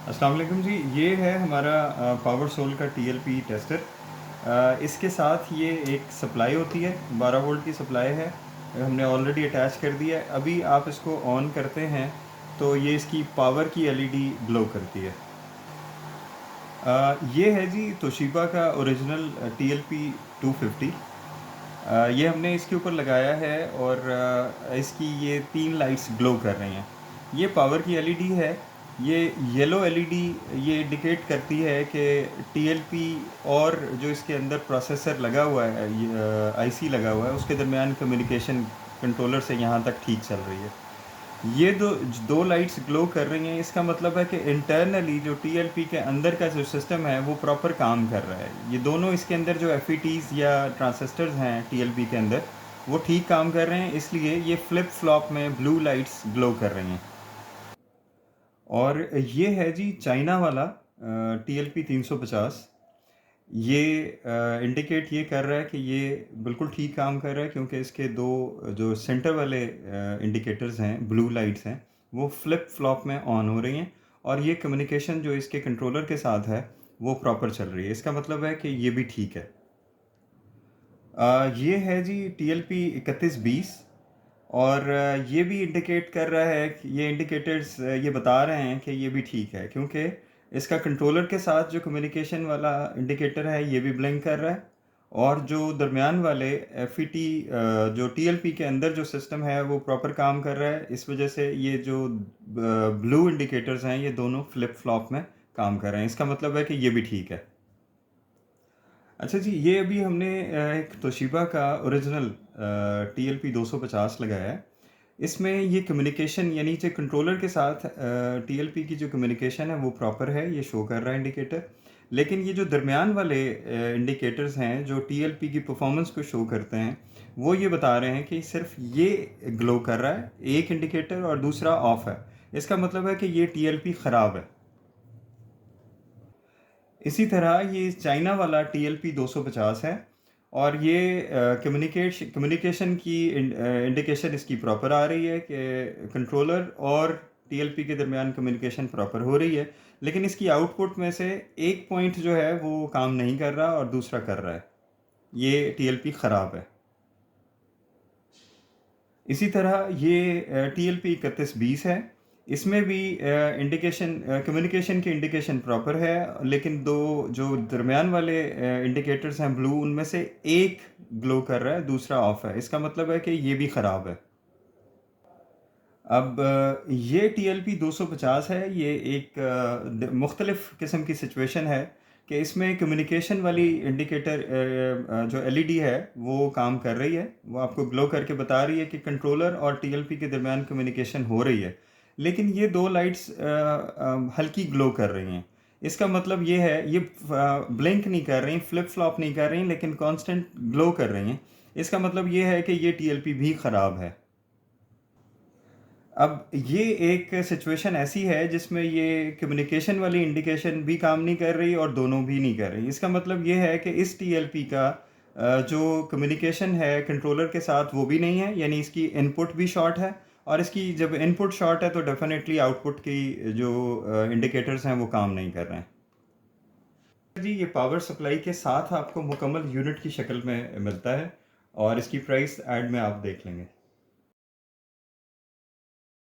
अस्सलाम वालेकुम जी। ये है हमारा पावर सोल का टीएलपी टेस्टर। इसके साथ ये एक सप्लाई होती है, 12 वोल्ट की सप्लाई है। हमने ऑलरेडी अटैच कर दिया है। अभी आप इसको ऑन करते हैं तो ये इसकी पावर की एलईडी ग्लो करती है। ये है जी तोशिबा का ओरिजिनल टीएलपी 250। ये हमने इसके ऊपर लगाया है और इसकी ये 3 लाइट्स ग्लो कर रही हैं। ये पावर की एलईडी है। ये येलो एलईडी ये इंडिकेट करती है कि टीएलपी और जो इसके अंदर प्रोसेसर लगा हुआ है, आईसी लगा हुआ है, उसके दरमियान कम्युनिकेशन कंट्रोलर से यहाँ तक ठीक चल रही है। ये दो दो लाइट्स ग्लो कर रही हैं, इसका मतलब है कि इंटरनली जो टीएलपी के अंदर का जो सिस्टम है वो प्रॉपर काम कर रहा है। ये दोनों इसके अंदर जो एफईटीज़ या ट्रांजिस्टर्स हैं टीएलपी के अंदर वो ठीक काम कर रहे हैं, इसलिए ये फ्लिप फ्लॉप में ब्लू लाइट्स ग्लो कर रही हैं। और ये है जी चाइना वाला टीएलपी 350। ये इंडिकेट ये कर रहा है कि ये बिल्कुल ठीक काम कर रहा है, क्योंकि इसके दो जो सेंटर वाले इंडिकेटर्स हैं, ब्लू लाइट्स हैं, वो फ्लिप फ्लॉप में ऑन हो रही हैं। और ये कम्युनिकेशन जो इसके कंट्रोलर के साथ है वो प्रॉपर चल रही है। इसका मतलब है कि ये भी ठीक है। ये है जी TLP 3120। और ये भी इंडिकेट कर रहा है कि ये इंडिकेटर्स ये बता रहे हैं कि ये भी ठीक है, क्योंकि इसका कंट्रोलर के साथ जो कम्युनिकेशन वाला इंडिकेटर है ये भी ब्लिंक कर रहा है। और जो दरमियान वाले FET जो TLP के अंदर जो सिस्टम है वो प्रॉपर काम कर रहा है। इस वजह से ये जो ब्लू इंडिकेटर्स हैं ये दोनों फ्लिप फ्लॉप में काम कर रहे हैं। इसका मतलब है कि ये भी ठीक है। अच्छा जी, ये अभी हमने एक तोशिबा का ओरिजिनल TLP 250 लगाया है। इसमें ये कम्युनिकेशन यानी जो कंट्रोलर के साथ TLP की जो कम्युनिकेशन है वो प्रॉपर है, ये शो कर रहा है इंडिकेटर। लेकिन ये जो दरमियान वाले इंडिकेटर्स हैं जो TLP की परफॉर्मेंस को शो करते हैं, वो ये बता रहे हैं कि सिर्फ ये ग्लो कर रहा है एक इंडिकेटर और दूसरा ऑफ है। इसका मतलब है कि ये TLP ख़राब है। इसी तरह ये चाइना वाला TLP 250 है। और ये कम्युनिकेशन की इंडिकेशन इसकी प्रॉपर आ रही है कि कंट्रोलर और TLP के दरमियान कम्युनिकेशन प्रॉपर हो रही है। लेकिन इसकी आउटपुट में से एक पॉइंट जो है वो काम नहीं कर रहा और दूसरा कर रहा है। ये TLP ख़राब है। इसी तरह ये TLP 3120 है। इसमें भी इंडिकेशन कम्युनिकेशन की इंडिकेशन प्रॉपर है, लेकिन दो जो दरमियान वाले इंडिकेटर्स हैं ब्लू, उनमें से एक ग्लो कर रहा है, दूसरा ऑफ है। इसका मतलब है कि ये भी ख़राब है। अब ये TLP 250 है। ये एक मुख्तलिफ़ किस्म की सिचुएशन है कि इसमें कम्युनिकेशन वाली इंडिकेटर जो एलईडी है वो काम कर रही है, वो आपको ग्लो करके बता रही है कि कंट्रोलर और TLP के दरमियान कम्युनिकेशन हो रही है। लेकिन ये दो लाइट्स हल्की ग्लो कर रही हैं। इसका मतलब ये है, ये ब्लिंक नहीं कर रही, फ्लिप फ्लॉप नहीं कर रही, लेकिन कांस्टेंट ग्लो कर रही हैं। इसका मतलब ये है कि ये TLP भी ख़राब है। अब ये एक सिचुएशन ऐसी है जिसमें ये कम्युनिकेशन वाली इंडिकेशन भी काम नहीं कर रही और दोनों भी नहीं कर रही। इसका मतलब ये है कि इस TLP का जो कम्युनिकेशन है कंट्रोलर के साथ वो भी नहीं है, यानी इसकी इनपुट भी शॉर्ट है। और इसकी जब इनपुट शॉर्ट है तो डेफिनेटली आउटपुट की जो इंडिकेटर्स हैं वो काम नहीं कर रहे हैं। जी, ये पावर सप्लाई के साथ आपको मुकम्मल यूनिट की शक्ल में मिलता है और इसकी प्राइस ऐड में आप देख लेंगे।